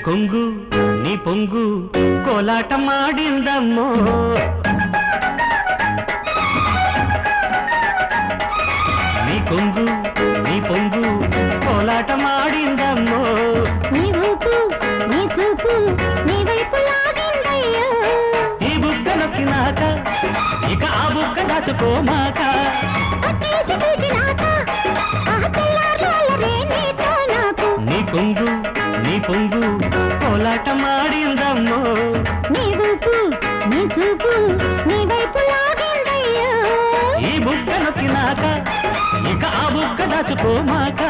కొంగు నీ పొంగు కోలాటమాడిందమ్మో నీ కొంగు నీ పొంగు కోలాటమాడిందమ్మో నీ ఊపు నీ చూపు నీ వైపు లాగిందయ్యో ఈ బుగ్గ నొక్కినాక ఇక ఆ బుగ్గ దాచుకోమాక నీ కొంగు నీ పొంగు కోలాటమాడిందమ్మో నీ ఊపు నీ చూపు నీ వైపు లాగిందయ్యో ఈ బుగ్గ నొక్కినాక ఇక ఆ బుగ్గ దాచుకోమాక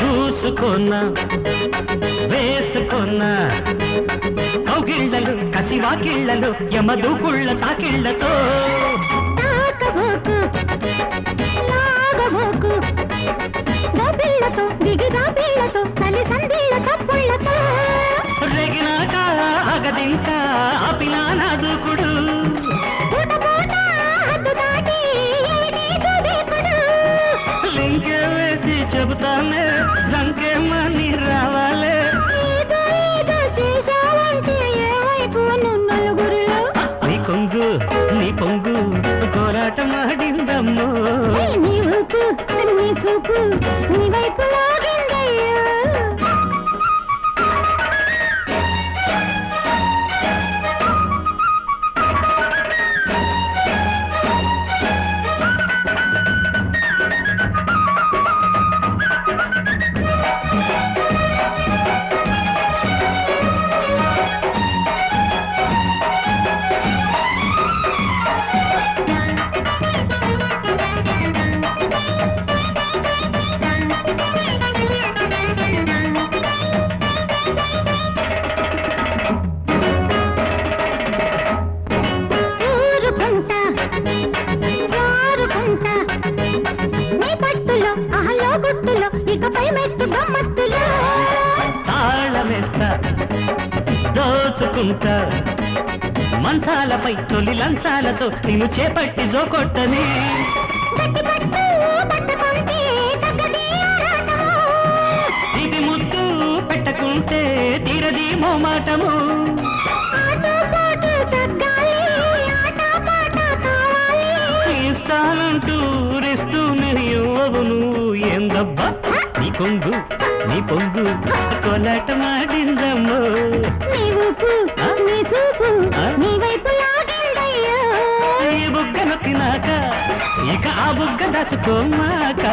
చూసుకున్నా వేసుకున్నా కౌగిళ్ళలు కసివాకిళ్ళలు యమదూకుళ్ళ తాకిళ్లతో రెగినాక అగదింకా ఆపినా నా దూకుడు లింకే వేసి చెబుతానే జంకేమని రావాలే నీ కొంగు నీ పొంగు కోలాటమాడిందమ్మో నీ ఊపు నీ చూపు నీ వైపు లాగిందయ్యో ఇకపై మెట్టు గమ్మత్తులో తాళమేస్తా దోచుకుంటా మంచాలపై తొలి లంచాలతో నిన్ను చేపట్టి జోకొట్టని ఇది ముద్దు పెట్టకుంటే తీరది మోమాటము ఇస్తానంటూ రిస్తూ నేను నువ్వు ఏందబ్బా నీ కొంగు నీ పొంగు కోలాటమాడిందమ్మో నీ ఊపు నీ చూపు నీ వైపు లాగిందయ్యో ఈ బుగ్గ నొక్కినాక ఇక ఆ బుగ్గ దాచుకోమాక